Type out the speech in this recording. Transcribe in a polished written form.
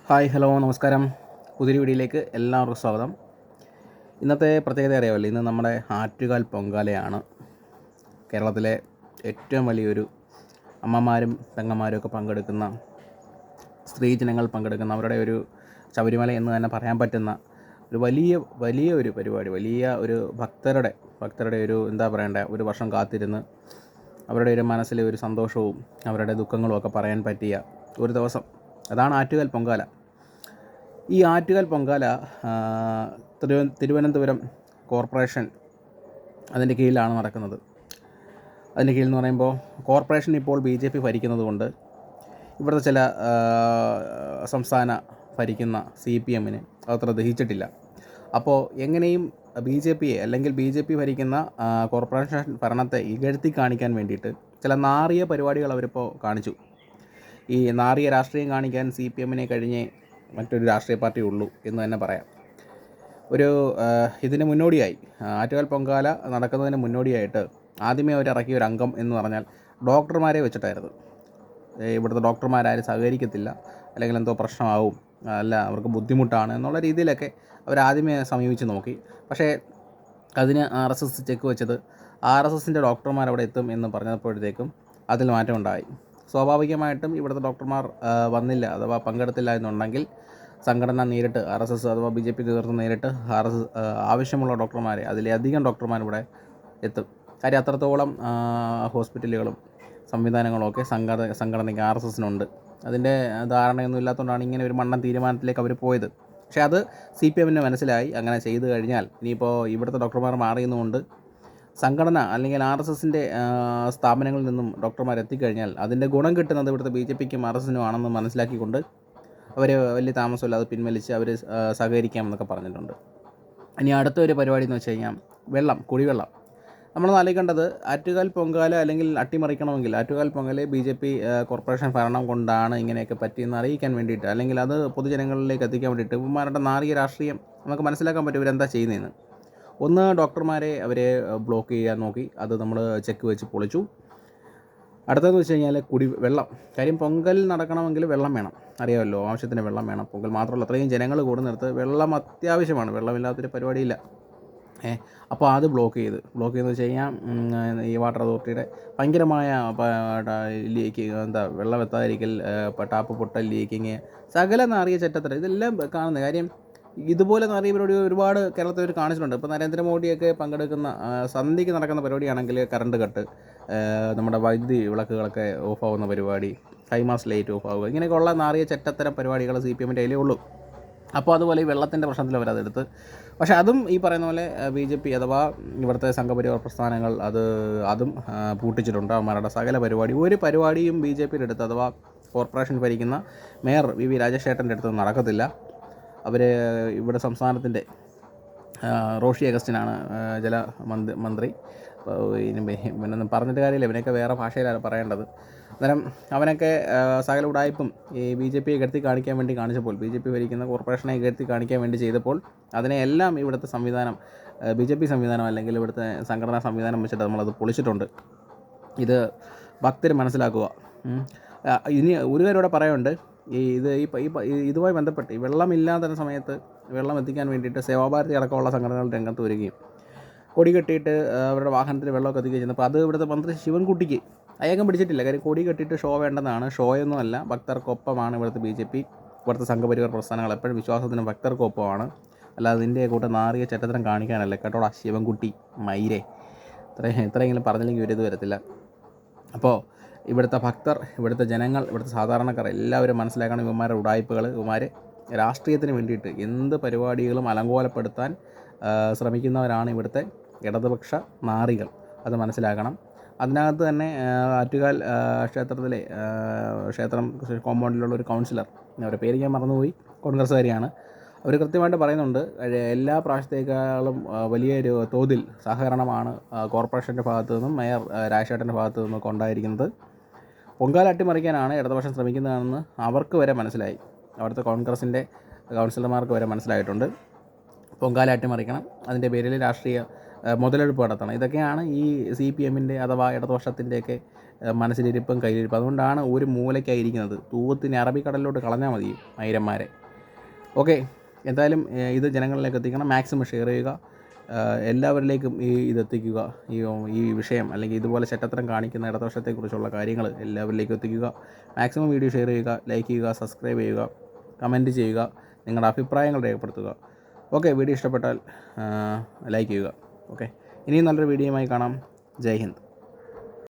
Hi hello നമസ്കാരം. പുതിയൊരു വീഡിയോയിലേക്ക് എല്ലാവർക്കും സ്വാഗതം. ഇന്നത്തെ പ്രത്യേകത അറിയാമല്ലോ, ഇന്ന് നമ്മുടെ ആറ്റുകാൽ പൊങ്കാലയാണ്. കേരളത്തിലെ ഏറ്റവും വലിയൊരു അമ്മമാരും പെങ്ങന്മാരും ഒക്കെ പങ്കെടുക്കുന്ന, സ്ത്രീജനങ്ങൾ പങ്കെടുക്കുന്ന, അവരുടെ ഒരു ശബരിമല എന്ന് തന്നെ പറയാൻ പറ്റുന്ന ഒരു വലിയ ഒരു പരിപാടി, വലിയ ഒരു ഭക്തരുടെ ഒരു എന്താ പറയണ്ടേ, ഒരു വർഷം കാത്തിരുന്ന് അവരുടെ ഒരു മനസ്സിലെ ഒരു സന്തോഷവും അവരുടെ ദുഃഖങ്ങളും ഒക്കെ പറയാൻ പറ്റിയ ഒരു ദിവസം, അതാണ് ആറ്റുകാൽ പൊങ്കാല. ഈ ആറ്റുകാൽ പൊങ്കാല തിരുവനന്തപുരം കോർപ്പറേഷൻ അതിൻ്റെ കീഴിലാണ് നടക്കുന്നത്. അതിൻ്റെ കീഴിൽ എന്ന് പറയുമ്പോൾ കോർപ്പറേഷൻ ഇപ്പോൾ BJP ഭരിക്കുന്നത് കൊണ്ട് ഇവിടുത്തെ ചില സംസ്ഥാന ഭരിക്കുന്ന CPMന് അത്ര ദഹിച്ചിട്ടില്ല. അപ്പോൾ എങ്ങനെയും BJPയെ അല്ലെങ്കിൽ BJP ഭരിക്കുന്ന കോർപ്പറേഷൻ ഭരണത്തെ ഇകഴ്ത്തി കാണിക്കാൻ വേണ്ടിയിട്ട് ചില നാറിയ പരിപാടികൾ അവരിപ്പോൾ കാണിച്ചു. ഈ നാറിയ രാഷ്ട്രീയം കാണിക്കാൻ CPMനെ കഴിഞ്ഞേ മറ്റൊരു രാഷ്ട്രീയ പാർട്ടി ഉള്ളൂ എന്ന് തന്നെ പറയാം. ഇതിന് മുന്നോടിയായി, ആറ്റുകാൽ പൊങ്കാല നടക്കുന്നതിന് മുന്നോടിയായിട്ട് ആദ്യമേ അവർ ഇറക്കിയ ഒരു അംഗം എന്ന് പറഞ്ഞാൽ ഡോക്ടർമാരെ വെച്ചിട്ടായിരുന്നു. ഇവിടുത്തെ ഡോക്ടർമാരാരും സഹകരിക്കത്തില്ല, അല്ലെങ്കിൽ എന്തോ പ്രശ്നമാവും, അല്ല അവർക്ക് ബുദ്ധിമുട്ടാണ് എന്നുള്ള രീതിയിലൊക്കെ അവരാദ്യമേ സമീപിച്ച് നോക്കി. പക്ഷേ അതിന് RSS ചെക്ക് വെച്ചത് RSSൻ്റെ ഡോക്ടർമാർ അവിടെ എത്തും എന്ന് പറഞ്ഞപ്പോഴത്തേക്കും അതിൽ മാറ്റമുണ്ടായി. സ്വാഭാവികമായിട്ടും ഇവിടുത്തെ ഡോക്ടർമാർ വന്നില്ല അഥവാ പങ്കെടുത്തില്ല എന്നുണ്ടെങ്കിൽ സംഘടന നേരിട്ട് RSS അഥവാ BJP നേതൃത്വം നേരിട്ട് RSS ആവശ്യമുള്ള ഡോക്ടർമാരെ, അതിലധികം ഡോക്ടർമാർ ഇവിടെ എത്തും. കാര്യം അത്രത്തോളം ഹോസ്പിറ്റലുകളും സംവിധാനങ്ങളും ഒക്കെ സംഘടനയ്ക്ക് RSSനുണ്ട്. അതിൻ്റെ ധാരണയൊന്നും ഇല്ലാത്തതുകൊണ്ടാണ് ഇങ്ങനെ ഒരു മണ്ടൻ തീരുമാനത്തിലേക്ക് അവർ പോയത്. പക്ഷേ അത് CPMന് മനസ്സിലായി. അങ്ങനെ ചെയ്തു കഴിഞ്ഞാൽ ഇനിയിപ്പോൾ ഇവിടുത്തെ ഡോക്ടർമാർ മാറിയെന്നുകൊണ്ട് സംഘടന അല്ലെങ്കിൽ RSSൻ്റെ സ്ഥാപനങ്ങളിൽ നിന്നും ഡോക്ടർമാർ എത്തിക്കഴിഞ്ഞാൽ അതിൻ്റെ ഗുണം കിട്ടുന്നത് ഇവിടുത്തെ BJPക്കും RSSനും ആണെന്ന് മനസ്സിലാക്കിക്കൊണ്ട് അവർ വലിയ താമസമില്ലാതെ പിൻവലിച്ച് അവർ സഹകരിക്കാമെന്നൊക്കെ പറഞ്ഞിട്ടുണ്ട്. ഇനി അടുത്തൊരു പരിപാടി എന്ന് വെച്ച് കഴിഞ്ഞാൽ കുടിവെള്ളം. നമ്മൾ ആലോചിക്കേണ്ടത്, ആറ്റുകാൽ പൊങ്കാല അല്ലെങ്കിൽ അട്ടിമറിക്കണമെങ്കിൽ ആറ്റുകാൽ പൊങ്കാല BJP കോർപ്പറേഷൻ ഭരണം കൊണ്ടാണ് ഇങ്ങനെയൊക്കെ പറ്റിയെന്ന് അറിയിക്കാൻ വേണ്ടിയിട്ട്, അല്ലെങ്കിൽ അത് പൊതുജനങ്ങളിലേക്ക് എത്തിക്കാൻ വേണ്ടിയിട്ട് ഇവന്മാരുടെ നാറിയ രാഷ്ട്രീയം നമുക്ക് മനസ്സിലാക്കാൻ പറ്റും ഇവരെന്താ ചെയ്യുന്നതെന്ന്. ഒന്ന്, ഡോക്ടർമാരെ അവരെ ബ്ലോക്ക് ചെയ്യാൻ നോക്കി, അത് നമ്മൾ ചെക്ക് വെച്ച് പൊളിച്ചു. അടുത്തതെന്ന് വെച്ച് കഴിഞ്ഞാൽ വെള്ളം. കാര്യം പൊങ്കൽ നടക്കണമെങ്കിൽ വെള്ളം വേണം, അറിയാമല്ലോ, ആവശ്യത്തിന് വെള്ളം വേണം. പൊങ്കൽ മാത്രമല്ല, അത്രയും ജനങ്ങൾ കൂടുന്നിടത്ത് വെള്ളം അത്യാവശ്യമാണ്, വെള്ളമില്ലാത്തൊരു പരിപാടിയില്ല. അപ്പോൾ അത് ബ്ലോക്ക് ചെയ്തെന്ന് വെച്ച് കഴിഞ്ഞാൽ ഈ വാട്ടർ അതോറിറ്റിയുടെ ഭയങ്കരമായ വെള്ളം എത്താതിരിക്കൽ, ടാപ്പ് പൊട്ടൽ, ലീക്കിങ്, സകല നാറിയ ചെറ്റത്തര ഇതെല്ലാം കാണുന്നത്. കാര്യം ഇതുപോലെ നാറിയ പരിപാടി ഒരുപാട് കേരളത്തിൽ അവർ കാണിച്ചിട്ടുണ്ട്. ഇപ്പോൾ നരേന്ദ്രമോദിയൊക്കെ പങ്കെടുക്കുന്ന സന്ധ്യയ്ക്ക് നടക്കുന്ന പരിപാടിയാണെങ്കിൽ കറണ്ട് കട്ട്, നമ്മുടെ വൈദ്യുതി വിളക്കുകളൊക്കെ ഓഫാവുന്ന പരിപാടി, ഹൈമാസ് ലൈറ്റ് ഓഫാവുക, ഇങ്ങനെയൊക്കെയുള്ള നാറിയ ചെറ്റത്തരം പരിപാടികൾ CPMൻ്റെ കയ്യിലേ ഉള്ളൂ. അപ്പോൾ അതുപോലെ ഈ വെള്ളത്തിൻ്റെ പ്രശ്നത്തിൽ അവരതെടുത്ത്, പക്ഷേ അതും ഈ പറയുന്ന പോലെ BJP അഥവാ ഇവിടുത്തെ സംഘപരിവാർ പ്രസ്ഥാനങ്ങൾ അതും പൂട്ടിച്ചിട്ടുണ്ട്. അവന്മാരുടെ സകല ഒരു പരിപാടിയും BJPയുടെ അടുത്ത് അഥവാ കോർപ്പറേഷൻ ഭരിക്കുന്ന മേയർ VV രാജേഷ് ചേട്ടൻ്റെ അടുത്ത് നടക്കത്തില്ല. ഇവിടെ സംസ്ഥാനത്തിൻ്റെ റോഷി അഗസ്റ്റിനാണ് മന്ത്രി. ഇവനൊന്നും പറഞ്ഞിട്ട് കാര്യമില്ല, ഇവനൊക്കെ വേറെ ഭാഷയിലാണ് പറയേണ്ടത്. അന്നേരം അവനൊക്കെ സകല ഉടായ്പും ഈ BJPയെ ഇകഴ്ത്തി കാണിക്കാൻ വേണ്ടി കാണിച്ചപ്പോൾ, BJP ഭരിക്കുന്ന കോർപ്പറേഷനെ ഇകഴ്ത്തി കാണിക്കാൻ വേണ്ടി ചെയ്തപ്പോൾ അതിനെയെല്ലാം ഇവിടുത്തെ സംവിധാനം, BJP സംവിധാനം അല്ലെങ്കിൽ ഇവിടുത്തെ സംഘടനാ സംവിധാനം വെച്ചിട്ട് നമ്മളത് പൊളിച്ചിട്ടുണ്ട്. ഇത് ഭക്തർ മനസ്സിലാക്കുക. ഇനി ഒരു കാര്യം ഇവിടെ പറയുന്നുണ്ട്, ഇതുമായി ബന്ധപ്പെട്ട് ഈ വെള്ളമില്ലാത്ത സമയത്ത് വെള്ളം എത്തിക്കാൻ വേണ്ടിയിട്ട് സേവാഭാരതി അടക്കമുള്ള സംഘടനകൾ രംഗത്ത് വരികയും കൊടി കെട്ടിയിട്ട് അവരുടെ വാഹനത്തിൽ വെള്ളമൊക്കെ എത്തിക്കുകയും ചെയ്യുന്നപ്പോൾ അത് ഇവിടുത്തെ മന്ത്രി ശിവൻകുട്ടിക്ക് അയക്കം പിടിച്ചിട്ടില്ല. കാര്യം കൊടി കെട്ടിയിട്ട് ഷോ വേണ്ടെന്നാണ്. ഷോയൊന്നുമല്ല, ഭക്തർക്കൊപ്പമാണ് ഇവിടുത്തെ BJP, ഇവിടുത്തെ സംഘപരിവാർ പ്രസ്ഥാനങ്ങൾ എപ്പോഴും വിശ്വാസത്തിന് ഭക്തർക്കൊപ്പമാണ്. അല്ലാതെ നിൻ്റെ കൂട്ടം നാറിയ ചെറ്റത്തരം കാണിക്കാനല്ല കേട്ടോടാ ശിവൻകുട്ടി മൈരെ. ഇത്രയെങ്കിലും പറഞ്ഞില്ലെങ്കിൽ ഒരു ഇത് വരത്തില്ല. അപ്പോൾ ഇവിടുത്തെ ഭക്തർ, ഇവിടുത്തെ ജനങ്ങൾ, ഇവിടുത്തെ സാധാരണക്കാർ എല്ലാവരും മനസ്സിലാക്കണം, ഇവന്മാരുടെ ഉടായ്പകൾ, ഇവന്മാർ രാഷ്ട്രീയത്തിന് വേണ്ടിയിട്ട് എന്ത് പരിപാടികളും അലങ്കോലപ്പെടുത്താൻ ശ്രമിക്കുന്നവരാണ് ഇവിടുത്തെ ഇടതുപക്ഷ നാറികൾ. അത് മനസ്സിലാക്കണം. അതിനകത്ത് തന്നെ ആറ്റുകാൽ ക്ഷേത്രം കോമ്പൗണ്ടിലുള്ള ഒരു കൗൺസിലർ, അവരുടെ പേര് ഞാൻ മറന്നുപോയി, കോൺഗ്രസ്സുകാരിയാണ്. അവർ കൃത്യമായിട്ട് പറയുന്നുണ്ട്, എല്ലാ പ്രാവശ്യത്തേക്കാളും വലിയൊരു തോതിൽ സഹകരണമാണ് കോർപ്പറേഷൻ്റെ ഭാഗത്തു നിന്നും മേയർ രാജേഷേട്ടൻ്റെ ഭാഗത്തു നിന്നൊക്കെ ഉണ്ടായിരിക്കുന്നത്. പൊങ്കാല അട്ടിമറിക്കാനാണ് ഇടതുപക്ഷം ശ്രമിക്കുന്നതെന്ന് അവർക്ക് വരെ മനസ്സിലായി. അവിടുത്തെ കോൺഗ്രസിൻ്റെ കൗൺസിലർമാർക്ക് വരെ മനസ്സിലായിട്ടുണ്ട്. പൊങ്കാല അട്ടിമറിക്കണം, അതിൻ്റെ പേരിൽ രാഷ്ട്രീയ മുതലെടുപ്പ് നടത്തണം. ഇതൊക്കെയാണ് ഈ CPMൻ്റെ അഥവാ ഇടതുപക്ഷത്തിൻ്റെയൊക്കെ മനസ്സിലിരിപ്പും കയ്യിലിരിപ്പും. അതുകൊണ്ടാണ് ഒരു മൂലയ്ക്കായിരിക്കുന്നത്. തൂവത്തിന് അറബിക്കടലിലോട്ട് കളഞ്ഞാൽ മതി മയിരന്മാരെ. ഓക്കെ, എന്തായാലും ഇത് ജനങ്ങളിലേക്ക് എത്തിക്കണം. മാക്സിമം ഷെയർ ചെയ്യുക. എല്ലാവരിലേക്കും ഇതെത്തിക്കുക. ഈ വിഷയം അല്ലെങ്കിൽ ഇതുപോലെ ചെറ്റത്തരം കാണിക്കുന്ന ഇടതുപക്ഷത്തെക്കുറിച്ചുള്ള കാര്യങ്ങൾ എല്ലാവരിലേക്കും എത്തിക്കുക. മാക്സിമം വീഡിയോ ഷെയർ ചെയ്യുക, ലൈക്ക് ചെയ്യുക, സബ്സ്ക്രൈബ് ചെയ്യുക, കമൻറ്റ് ചെയ്യുക, നിങ്ങളുടെ അഭിപ്രായങ്ങൾ രേഖപ്പെടുത്തുക. ഓക്കെ, വീഡിയോ ഇഷ്ടപ്പെട്ടാൽ ലൈക്ക് ചെയ്യുക. ഓക്കെ, ഇനിയും നല്ലൊരു വീഡിയോയുമായി കാണാം. ജയ് ഹിന്ദ്.